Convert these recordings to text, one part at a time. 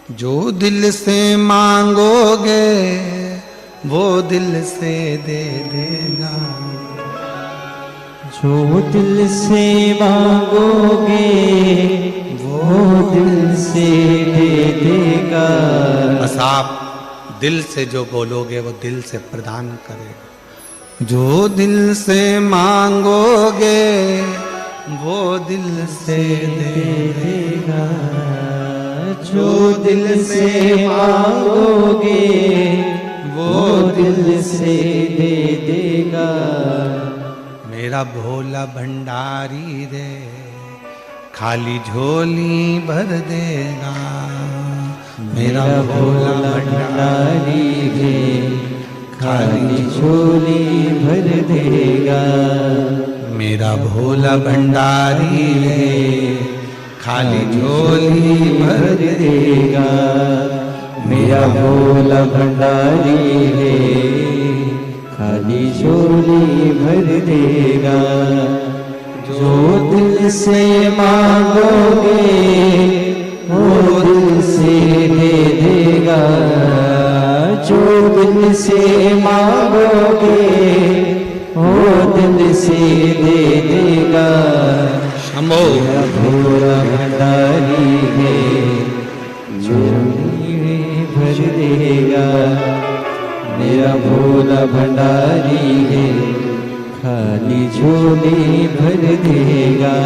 जो दिल से मांगोगे वो दिल से दे देगा। जो दिल से मांगोगे वो दिल से दे देगा। बस आप दिल से जो बोलोगे वो दिल से प्रदान करेगा। जो दिल से मांगोगे वो दिल से दे देगा। जो दिल से मांगोगे वो दिल से दे देगा। मेरा भोला भंडारी रे खाली झोली भर देगा। मेरा भोला भंडारी रे खाली झोली भर देगा। मेरा भोला भंडारी रे खाली झोली भर देगा। मेरा भोला भंडारी रे खाली झोली भर देगा। जो दिल से मांगोगे वो दिल से दे देगा। जो दिल से मांगोगे वो दिल से दे देगा। शंभो मेरा भोला भंडारी है झोली भर देगा। मेरा भोला भंडारी है खाली झोली भर देगा।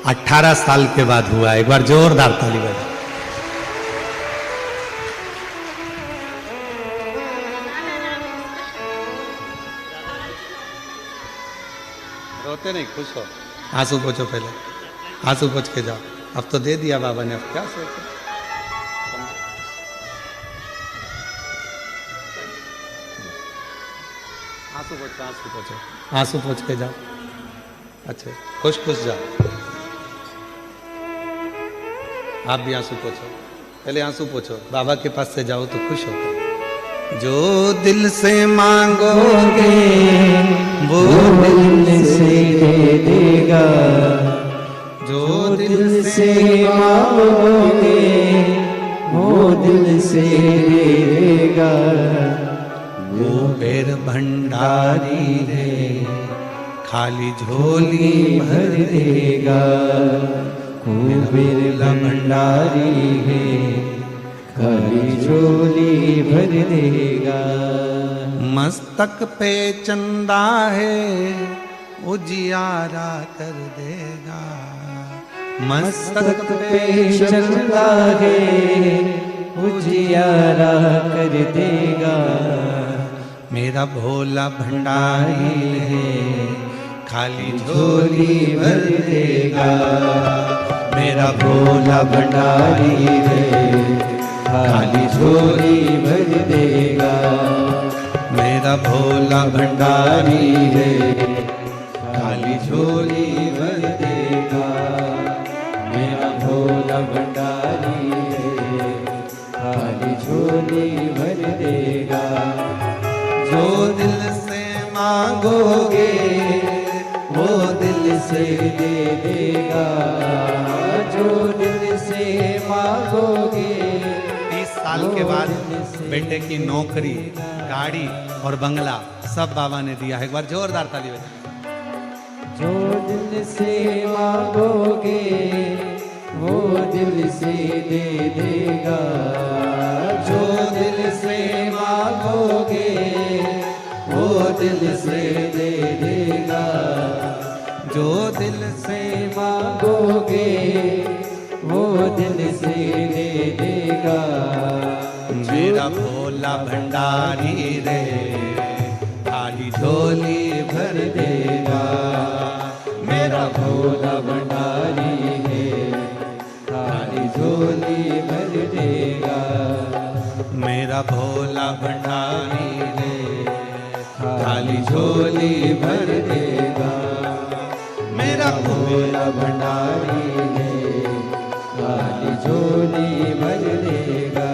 18 साल के बाद हुआ। एक बार जोरदार ताली बजा। रोते नहीं, खुश हो। आंसू पोछो पहले, आंसू पोछ के जाओ। अब तो दे दिया बाबा ने, अब क्या सोचो। आंसू पोछो, आंसू पोछो, आंसू पोछ के जाओ। अच्छा, खुश खुश जाओ। आप भी आंसू पोछो, पहले आंसू पोछो। बाबा के पास से जाओ तो खुश हो। जो दिल से मांगोगे वो दिल से दे देगा। जो दिल से मांगोगे वो दिल से दे देगा। वो बेर भंडारी रे खाली झोली भर देगा। कुबेर भंडारी है खाली झोली भर देगा। मस्तक पे चंदा है उजियारा कर देगा। मस्तक पे चंदा है उजियारा कर देगा। मेरा भोला भंडारी है खाली झोली भर देगा। मेरा भोला भंडारी है खाली झोली भर देगा। मेरा भोला भंडारी है खाली झोली भर देगा। मेरा भोला भंडारी है खाली झोली भर देगा। जो दिल से मांगोगे वो दिल से दे देगा। जो दिल से मांगोगे 30 साल के बाद बेटे की नौकरी, गाड़ी और बंगला सब बाबा ने दिया है। एक बार जोरदार ताली बजाओ। जो दिल से मांगोगे वो दिल से दे देगा। जो दिल से मांगोगे वो दिल से दे देगा। जो दिल से मांगोगे वो दिल से दे देगा। मेरा भोला भंडारी रे खाली झोली भर देगा। मेरा भोला भंडारी है खाली झोली भर देगा। मेरा भोला भंडारी रे खाली झोली भर देगा। मेरा भोला भंडारी है खाली झोली भर देगा।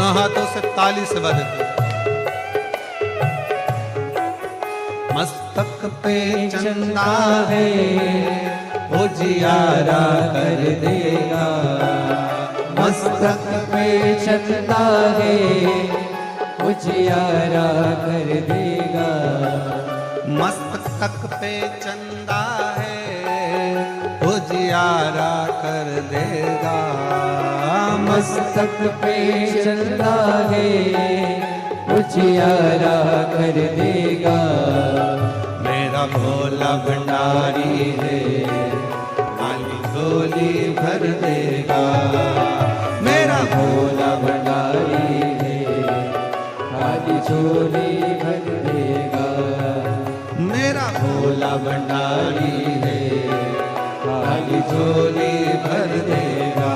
दोनों हाथों से ताली से बजती मस्तक पे चंदा है उजियारा कर देगा, मस्तक पे चंदा है उजियारा कर देगा, मस्तक पे चंदा है उजियारा कर देगा, मस्तक पे चंदा है उजियारा कर देगा। मेरा भोला भंडारी है खाली झोली भर देगा, मेरा भोला भंडारी है खाली झोली भर देगा, मेरा भोला भंडारी है खाली झोली भर देगा,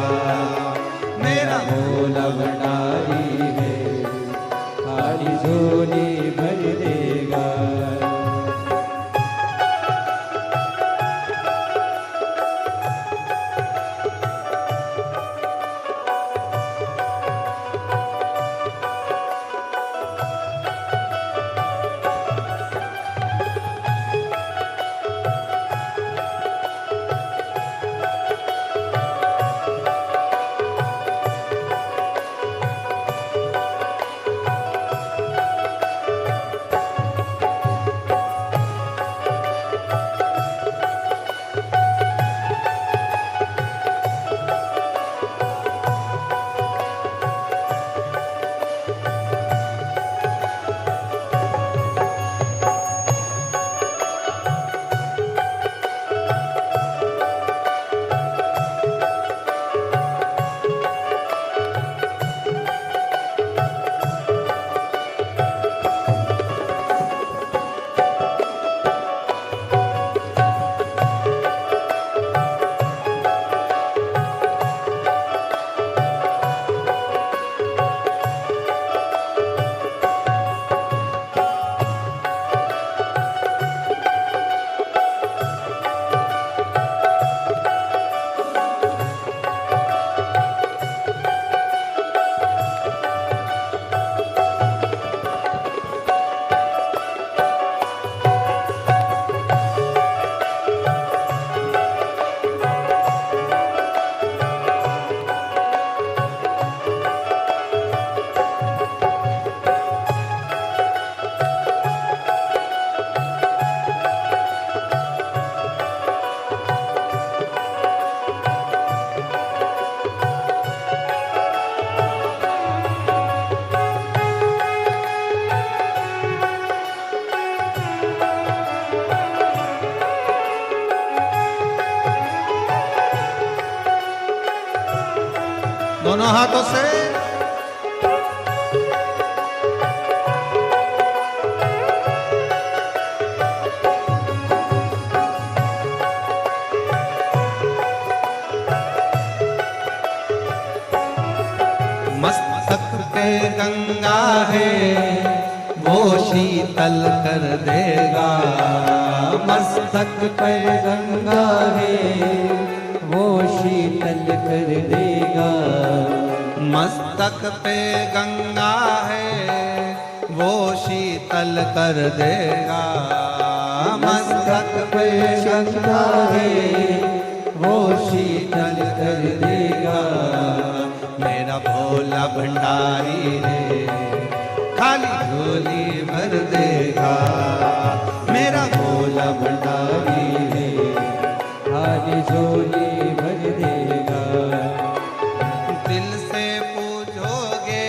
मेरा भोला भंडारी है खाली झोली भर देगा। दोनों हाथों से मस्तक पे गंगा है वो शीतल कर देगा, मस्तक पर गंगा है वो शीतल कर देगा, मस्तक पे गंगा है वो शीतल कर देगा, मस्तक पे गंगा है वो शीतल कर देगा। मेरा भोला भंडारी है खाली झोली भर देगा, मेरा भोला भंडारी है खाली झोली भर देगा। दिल से पूछोगे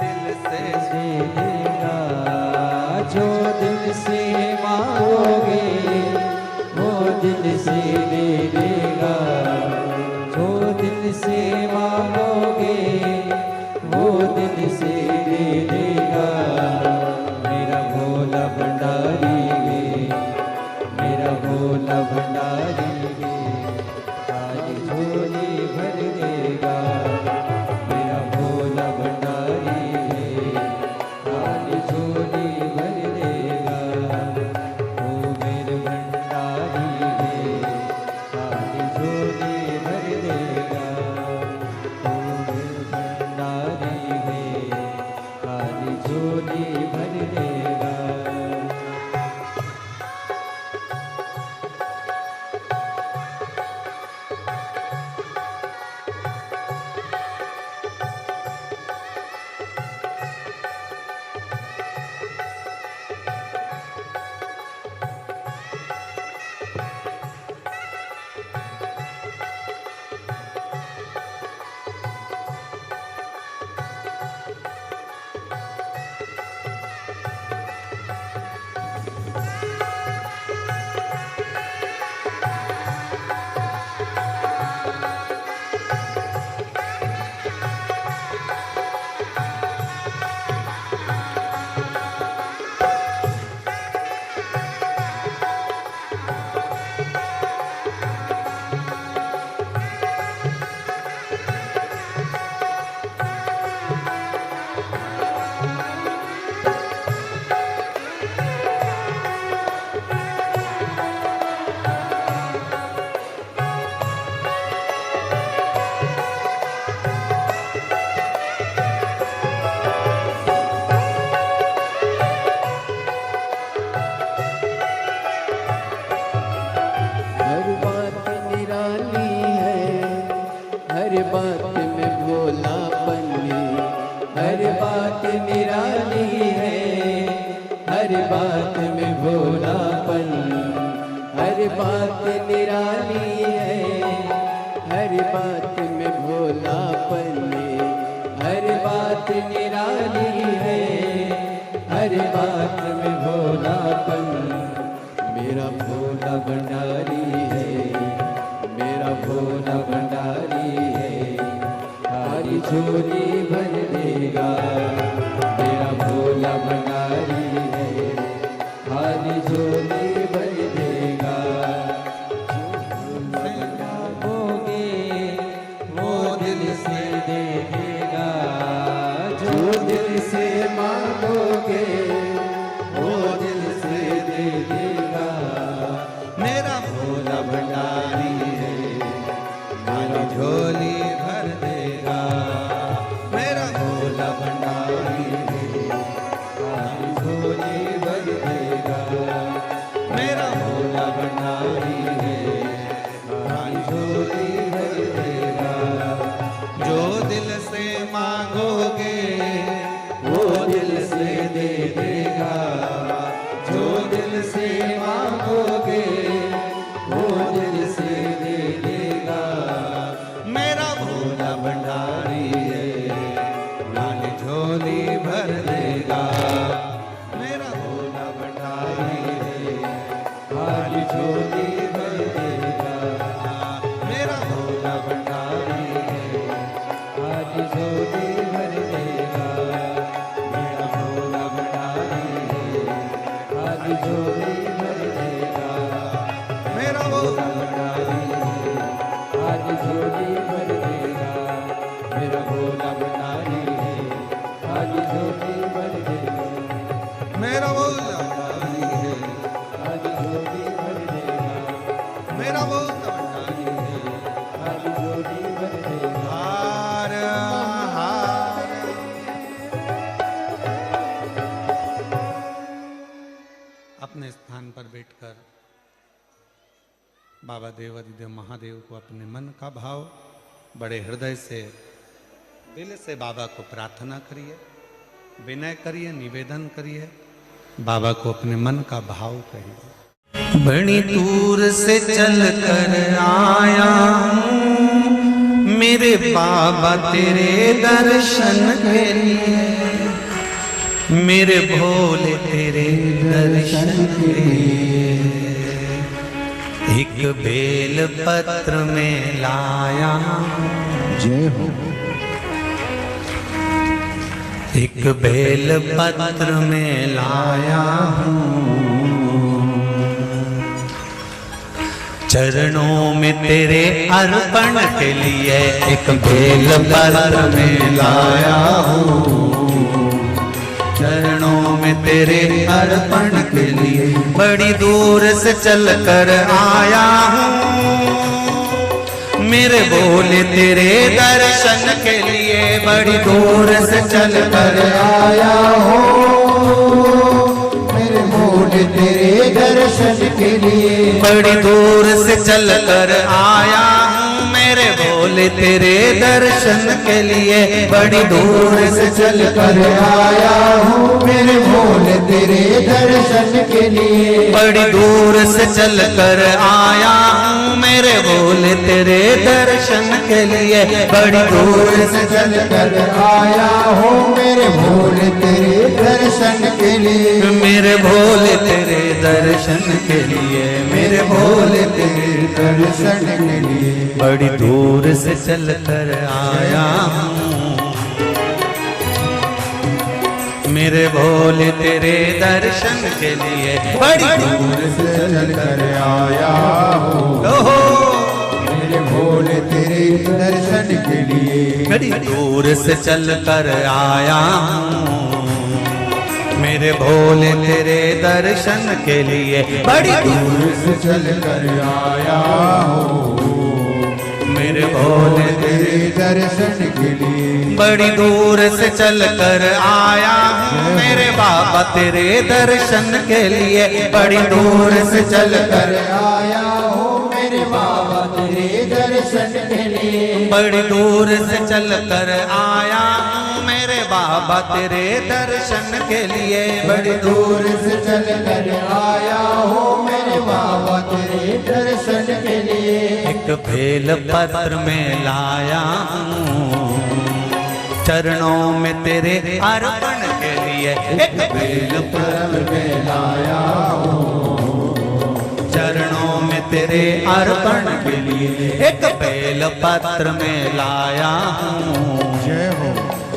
दिल से देगा, जो दिल से मांगोगे वो दिल से दे देगा, जो दिल से मांगोगे वो हर बात में भोलापन हर बात निराली है, हर बात में भोलापन हर बात निराली है, हर बात में भोलापन हर बात निराली है, हर बात में भोलापन। मेरा भोला भंडारी है, मेरा भोला भंडारी है, सारी झोली भर देगा। मेरा भोला भंडारी है, सारी झोली भर देगा। मांगोगे वो दिल से दे देगा, जो दिल से मांगोगे वो दिल से दे देगा। मेरा भोला भंडारी है, खाली झोली भर देगा। मेरा भोला भंडारी है, खाली झोली भर देगा। मेरा भोला भंडारी है, खाली झोली भर देगा। जो दिल से मांगोगे वो दिल से दे देगा, जो दिल से मांगोगे वो दिल से दे देगा। मेरा भोला भंडारी है, खाली झोली भर देगा। मेरा भोला भंडारी है, खाली झोली भर देगा। मेरा भोला भंडारी है, खाली झोली भर देगा। मेरा भोला भंडारी है, खाली झोली भर देगा। मेरा भोला भंडारी है, खाली झोली भर देगा। मेरा भोला भंडारी है, खाली झोली भर देगा। मेरा भोला भंडारी है, खाली झोली भर देगा। मेरा भोला भंडारी है। खाली झोली भर देगा। हार हार अपने स्थान पर बैठकर बाबा देव अधिदेव महादेव को अपने मन का भाव बड़े हृदय से दिल से बाबा को प्रार्थना करिए, विनय करिए, निवेदन करिए, बाबा को अपने मन का भाव कहिए। बड़ी दूर से चल कर आया हूँ मेरे बाबा तेरे दर्शन के लिए, मेरे भोले तेरे दर्शन के लिए। एक बेल पत्र में लाया हूँ, जय हो। एक बेल पत्र में लाया हूँ, चरणों में तेरे अर्पण के लिए। एक बेल पत्र में लाया हूँ, चरणों में तेरे अर्पण के लिए। बड़ी दूर से चल कर आया हूँ मेरे भोले तेरे दर्शन के लिए। बड़ी दूर से चल कर आया हूँ मेरे भोले तेरे दर्शन के लिए। बड़ी दूर से चल कर आया हूँ मेरे भोले तेरे दर्शन के लिए। बड़ी दूर से चल कर आया हूँ मेरे भोले तेरे दर्शन के लिए। बड़ी दूर से चल कर आया हूँ मेरे भोले तेरे दर्शन के लिए। बड़ी दूर से चल कर आया हूँ मेरे भोले तेरे दर्शन के लिए। मेरे भोले तेरे दर्शन के लिए, मेरे भोले तेरे दर्शन के लिए। बड़ी दूर से चल कर आया हूँ मेरे भोले तेरे दर्शन के लिए। बड़ी दूर से चल कर आया हूँ ओहो मेरे भोले तेरे दर्शन के लिए। बड़ी दूर से चल कर आया हूँ मेरे भोले तेरे दर्शन के लिए। बड़ी दूर से चल कर आया हूँ मेरे भोले तेरे दर्शन के लिए। बड़ी दूर से चल कर आया हूँ मेरे बाबा तेरे दर्शन के लिए। बड़ी दूर से चल कर आया हूँ मेरे बाबा तेरे दर्शन के लिए। लिए। बड़ी दूर से चल कर आया हूँ मेरे बाबा तेरे दर्शन के लिए। बड़ी दूर से चल कर आया हूँ मेरे बाबा तेरे दर्शन के लिए। एक बेल पत्र में लाया हूँ चरणों में तेरे अर्पण के लिए। एक बेल पत्र में लाया हूँ चरणों में तेरे अर्पण के लिए। एक बेल पत्र में लाया हूँ जय हो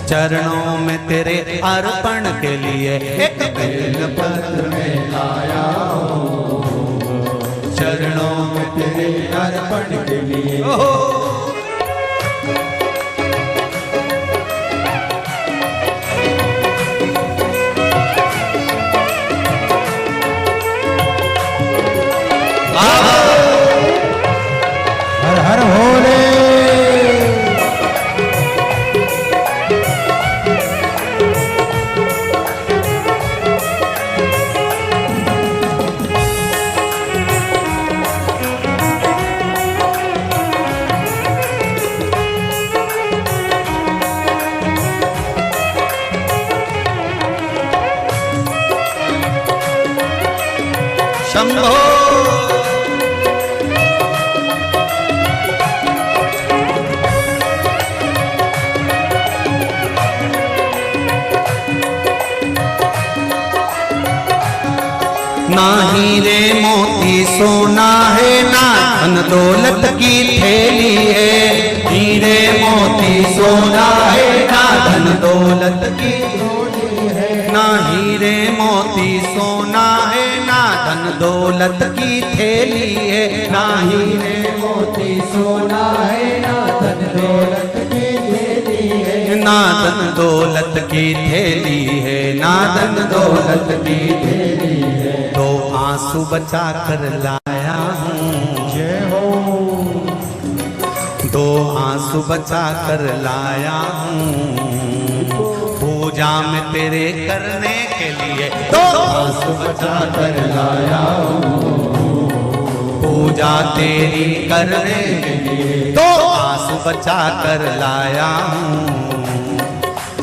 चरणों में तेरे अर्पण के लिए। एक बेल पत्र में लाया हूँ चरणों में तेरे अर्पण के लिए। हर हर भोले। शंभो ना हीरे मोती सोना है ना धन दौलत की थैली है। हीरे मोती सोना है ना धन दौलत की ना हीरे मोती सोना है ना धन दौलत की थैली है। ना हीरे मोती सोना है ना धन दौलत की थैली है। ना धन दौलत की थैली है ना धन दौलत की थैली है। दो आंसू बचा कर लाया हूँ जय हो दो आंसू बचा कर लाया हूँ पूजा में तेरे करने के लिए। दो आंसू बचा कर लाया हूँ पूजा तेरी करने के लिए। दो आंसू बचा कर लाया हूँ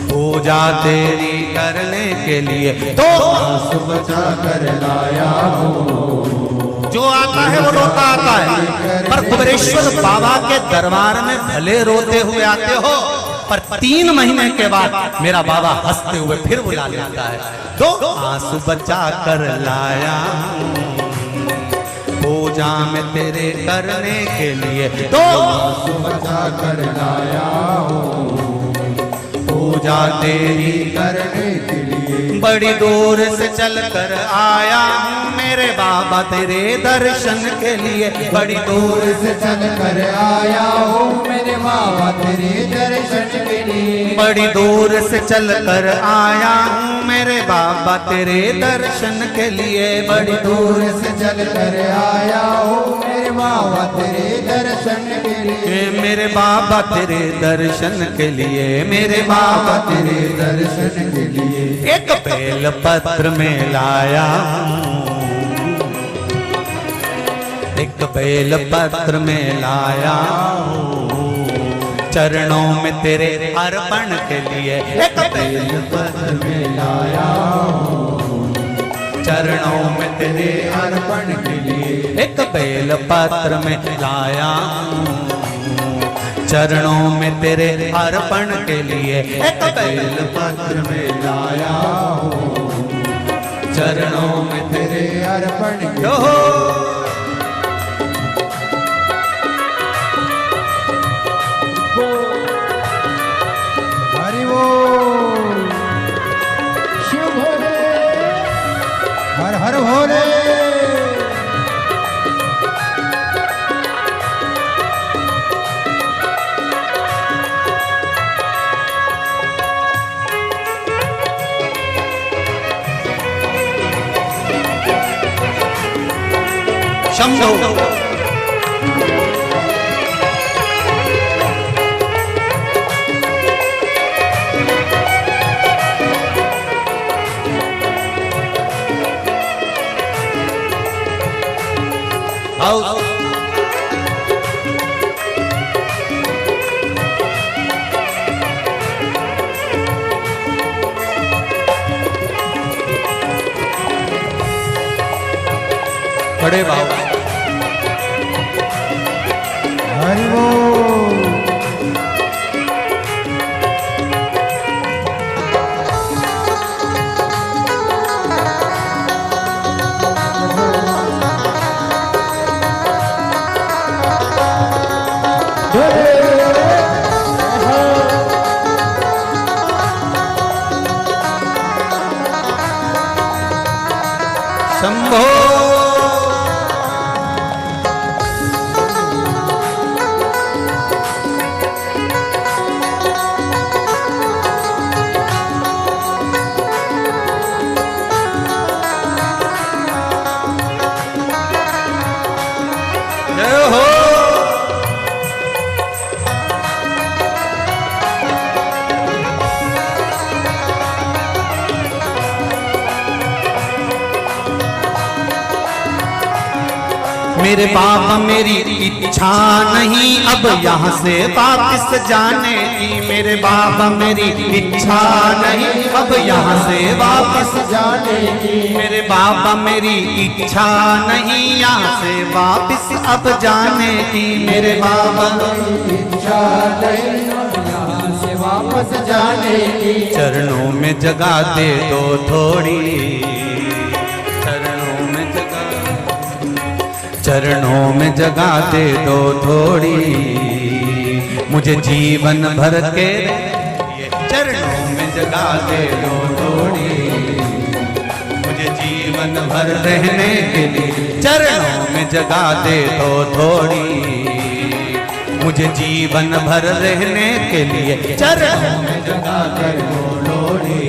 पूजा तेरी करने के लिए। दो आंसू बचा कर लाया हूँ। जो आता है वो रोता आता है, पर कुबेरेश्वर बाबा के दरबार में भले रोते हुए आते हो पर 3 महीने के बाद मेरा बाबा हंसते हुए फिर बुला लेता है। दो आंसू बचा कर लाया पूजा में तेरे करने के लिए। दो आंसू बचा कर लाया हूँ पूजा तेरी करने के लिए। बड़ी दूर से चल कर आया हूँ मेरे बाबा तेरे दर्शन के लिए। बड़ी दूर से चल कर आया हूँ मेरे बाबा तेरे दर्शन के लिए। बड़ी दूर से चल कर आया हूँ मेरे बाबा तेरे दर्शन के लिए। बड़ी दूर से चल कर आया हूँ मेरे बाबा तेरे दर्शन के लिए। मेरे बाबा तेरे दर्शन के लिए। मेरे बाबा तेरे दर्शन के लिए। एक बेल पत्र में लाया एक बेल पत्र में लाया चरणों में तेरे अर्पण के लिए। एक बेल पत्र में लाया चरणों में तेरे अर्पण के लिए। एक बेल पत्र में लाया चरणों में तेरे अर्पण के लिए। एक बेल पत्र में लाया चरणों में तेरे अर्पण के लिए। हरि बोल शिव भोले हर हर भोले। शंभो बड़े भाव। हरि बोल। शंभो जय हो। मेरे बाबा मेरी इच्छा नहीं अब यहाँ से वापस जाने की। मेरे बाबा मेरी इच्छा नहीं अब यहाँ से वापस जाने की। मेरे बाबा मेरी इच्छा नहीं यहाँ से वापस अब जाने की। मेरे बाबा इच्छा नहीं यहाँ से वापस जाने की। चरणों में जगह दे दो थोड़ी, चरणों में जगह, चरणों में जगह दे दो थोड़ी, मुझे जीवन भर के चरणों में जगह दे दो थोड़ी, मुझे जीवन भर रहने के लिए चरणों में जगह दे दो थोड़ी, मुझे जीवन भर रहने के लिए चरणों में जगह दे दो थोड़ी,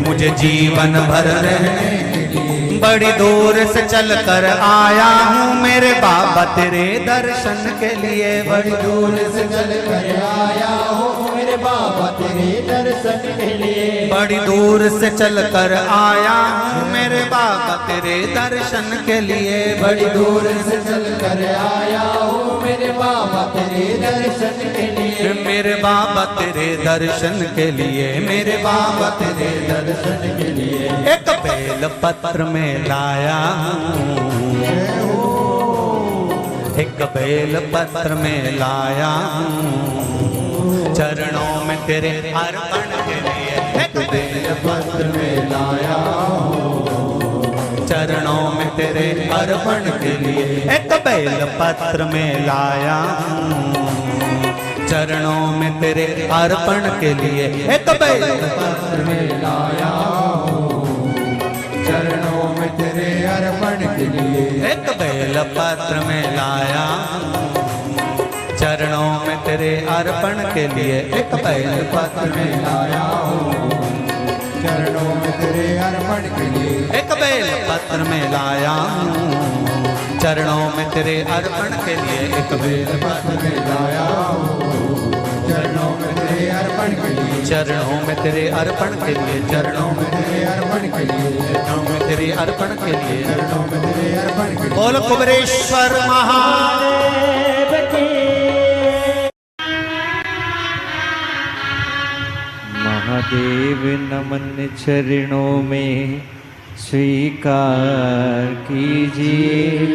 मुझे जीवन भर रहने के लिए। बड़ी दूर से चल कर आया हूँ मेरे बाबा तेरे दर्शन के लिए। बड़ी दूर से चल कर आया हूँ मेरे बाबा तेरे दर्शन के लिए। बड़ी दूर से चल कर आया हूँ मेरे बाबा तेरे दर्शन के लिए। बड़ी दूर से चल कर आया हूँ मेरे बाबा तेरे दर्शन के लिए। मेरे बाबा तेरे दर्शन के लिए, मेरे बाबा तेरे दर्शन के लिए। एक बेल पत्र में लाया हूँ, एक बेल पत्र में लाया हूँ, चरणों में तेरे अर्पण के लिए। एक बेल पत्र में लाया हूँ, चरणों में तेरे अर्पण के लिए। एक बेल पत्र में लाया हूँ, चरणों में तेरे अर्पण के लिए। एक बेल पत्र में लाया हूँ, चरणों में तेरे अर्पण के लिए। एक बेल पत्र में लाया हूँ, चरणों में तेरे अर्पण के लिए। एक बेल पत्र में लाया हूँ, चरणों में तेरे अर्पण के लिए। एक बेल पत्र में लाया हूँ, चरणों में तेरे अर्पण के लिए। एक बेल पत्र में लाया हूँ, चरणों में तेरे अर्पण के लिए। चरणों में तेरे अर्पण के लिए, चरणों में तेरे अर्पण के लिए। चरणों में तेरे अर्पण के लिए। चरणों में तेरे अर्पण के लिए। बोल कुबेरेश्वर महादेव की। महादेव नमन चरणों में स्वीकार कीजिए,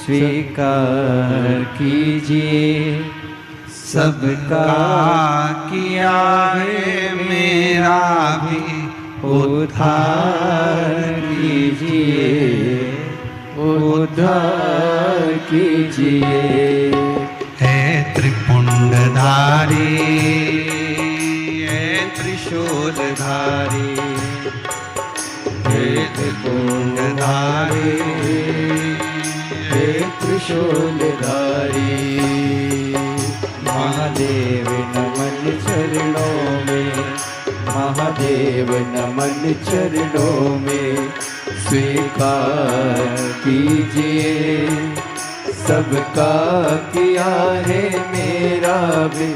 स्वीकार कीजिए। सबका किया है मेरा भी उद्धार कीजिए, उद्धार कीजिए। है त्रिपुंडधारी, है त्रिशूलधारी, हे त्रिपुंडधारी, हे त्रिशूलधारी। महादेव नमन चरणों में, महादेव नमन चरणों में स्वीकार कीजिए। सबका किया है मेरा भी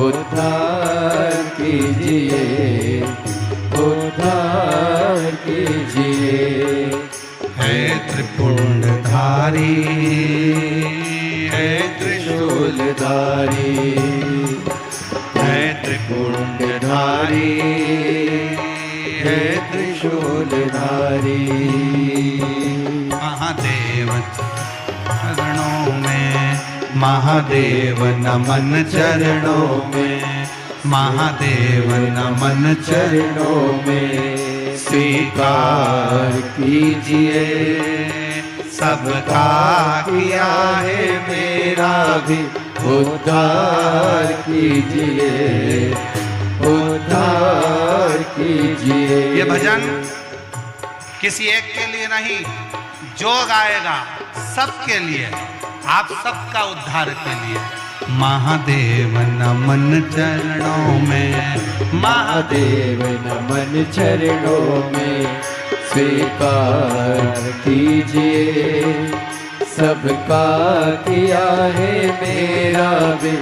उद्धार कीजिए, उद्धार कीजिए। है त्रिपुंडधारी, है त्रिशूलधारी, है त्रिपुंडधारी, है त्रिशूलधारी। महादेव महादेव चरणों में, महादेव नमन चरणों में, महादेव नमन चरणों में स्वीकार कीजिए, सबका किया है मेरा भी उद्धार कीजिए, उद्धार कीजिए। ये भजन किसी एक के लिए नहीं, जो गाएगा सबके लिए, आप सबका उद्धार के लिए। महादेव नमन चरणों में, महादेव नमन चरणों में स्वीकार कीजिए, सबका किया है मेरा भी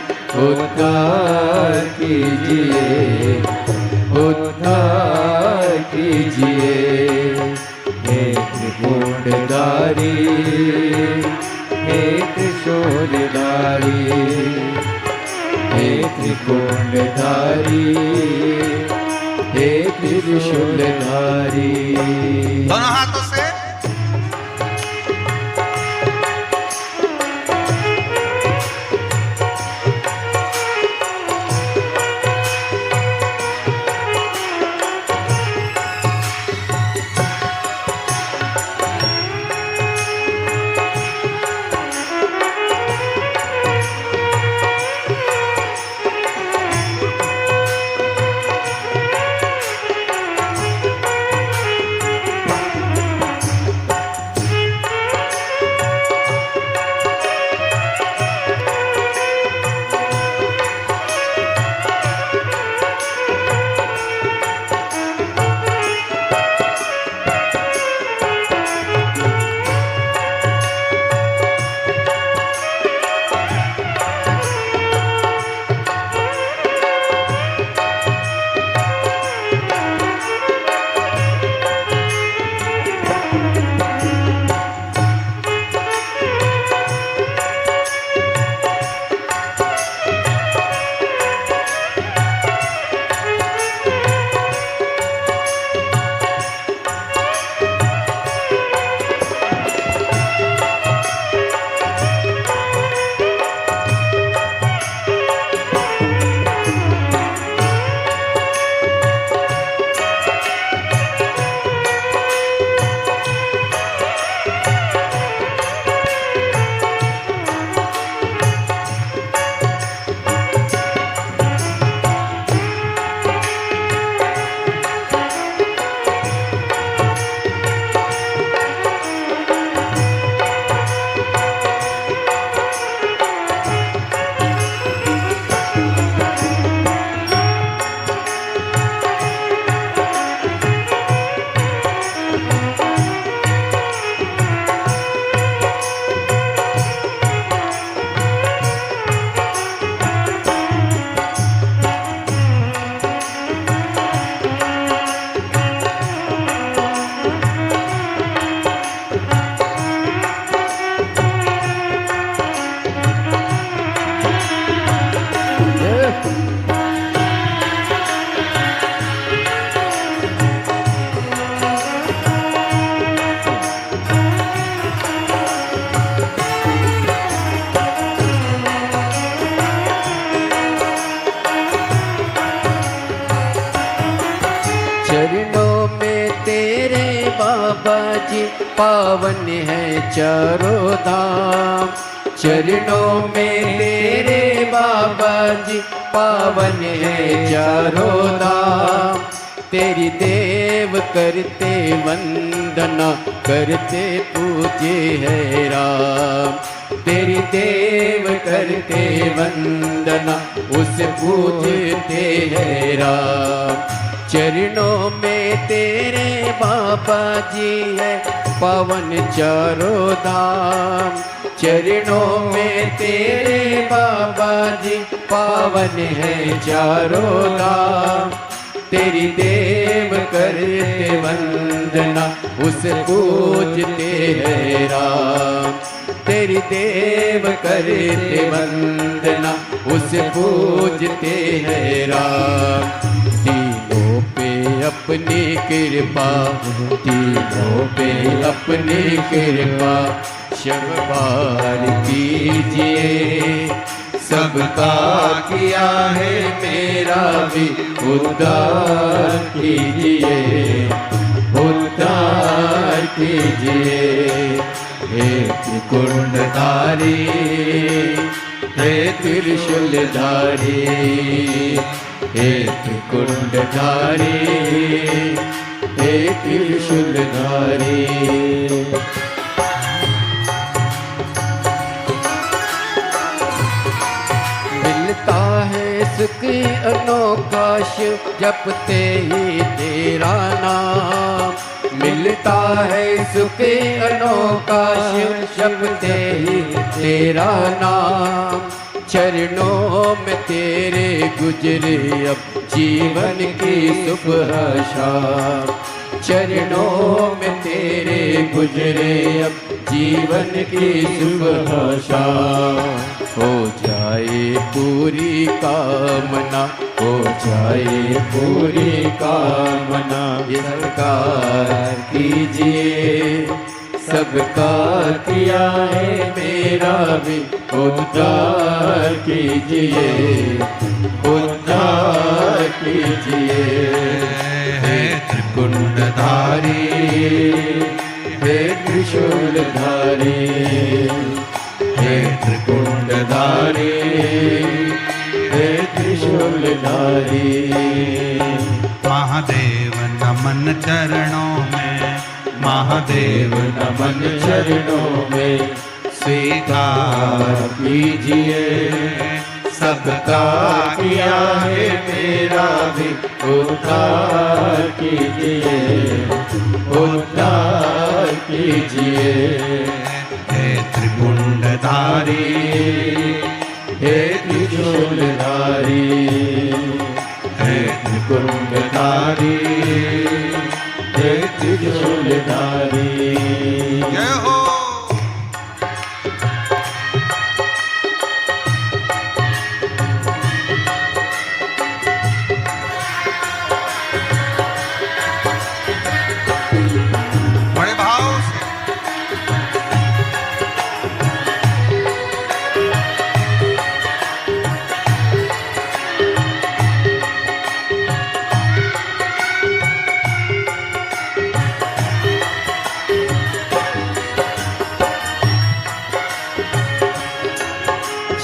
उद्धार कीजिए, उद्धार कीजिए। हे त्रिपुंडधारी, हे त्रिशूलधारी, हे त्रिपुंडधारी, हे त्रिशूलधारी। दोनों हाथों से चरणों में तेरे बाबा जी पावन है चारों धाम। चरणों में तेरे बाबा जी पावन है चारों धाम। तेरी देव करते वंदना करते पूजे है राम। तेरी देव करते वंदना उसे पूजते है राम। चरणों में तेरे बाबा जी है पावन चारों धाम। चरणों में तेरे बाबा जी पावन है चारों धाम। तेरी देव करते वंदना उसे पूजते है राम। तेरी देव करते वंदना उसे पूजते है राम। तीनों पे अपनी कृपा, तीनों पे अपनी कृपा, क्षमवार कीजिए। सबका किया है मेरा भी उद्धार कीजिए, उद्धार कीजिए। हे त्रिकुंडधारी, हे त्रिशूलधारी, हे त्रिकुंडधारी, हे त्रिशूलधारी। मिलता है सुख अनोखा शिव जपते ही तेरा नाम। मिलता है सुख अनोखा शिव जपते ही तेरा नाम। चरणों में तेरे गुजरे अब जीवन की सुबह शाम। चरणों में तेरे गुजरे अब जीवन की सुबह शाम। हो जाए पूरी कामना, हो जाए पूरी कामना। सरकार कीजिए, सबका किया है मेरा भी उद्धार कीजिए, उद्धार कीजिए। हे त्रिकुंडधारी, हे त्रिशूलधारी, हे त्रिकुंडधारी, हे त्रिशूलधारी। महादेव नमन चरणों में, महादेव नमन चरणों में। स्वीकार कीजिए, सबका किया है मेरा भी उद्धार कीजिए, उद्धार कीजिए। हे त्रिकुंडधारी, हे त्रिशूलधारी, हे त्रिकुंडधारी, हे त्रिशूलधारी। जय हो। बड़े भाव से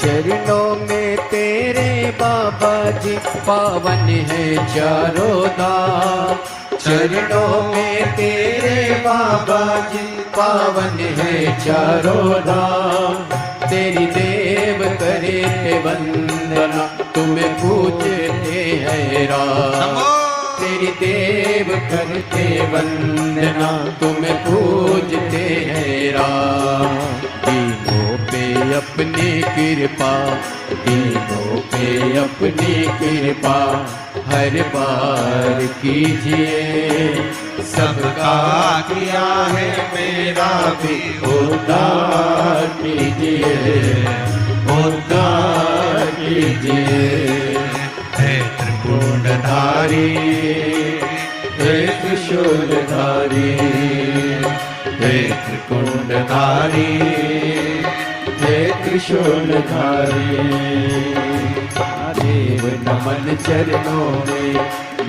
चरणों में तेरे बाबा जी पावन है चारों धाम। चरणों में तेरे बाबा जी पावन है चारों धाम। तेरी देव करे थे वंदना, तुम्हें पूजते हैं राम। तेरी देव करते वंदना, तुम्हें पूजते हैं राम। दीनों पे अपनी कृपा, दीनों पे अपनी कृपा हर बार कीजिए। सबका किया है मेरा भी उद्धार कीजिए, उद्धार कीजिए। हे त्रिकुंडधारी, हे त्रिशूलधारी, हे त्रिकुंडधारी, हे त्रिशूलधारी। महादेव नमन चरणों में,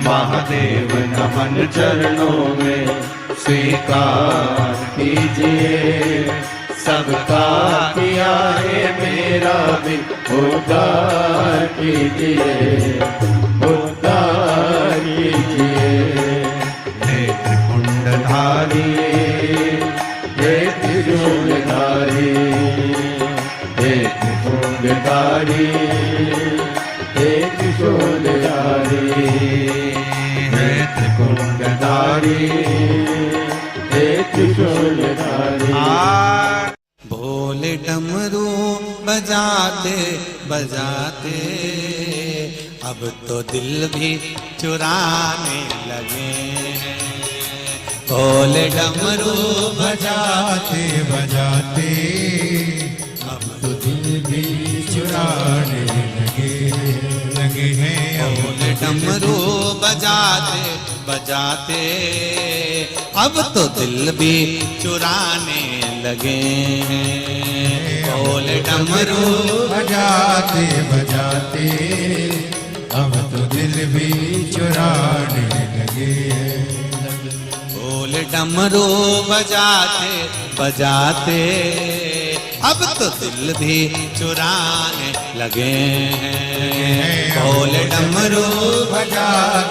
महादेव नमन चरणों में। स्वीकार कीजिए, सबका किया है मेरा भी उद्धार कीजिए, उद्धार कीजिए। हे त्रिकुंडधारी, हे त्रिशूलधारी, हे त्रिशूलधारी, हे त्रिशूलधारी, हे त्रिकुंडधारी, हे त्रिशूलधारी। भोले डमरू बजाते बजाते अब तो दिल भी चुराने लगे हैं। भोले डमरू बजाते बजाते अब तो दिल भी चुराने लगे हैं। भोले डमरू बजाते बजाते अब तो दिल भी चुराने लगे हैं। बोल डमरू बजाते बजाते अब तो दिल भी चुराने लगे बोल डमरू बजाते बजाते अब तो दिल भी चुराने लगे हैं। बोल डमरू बजाते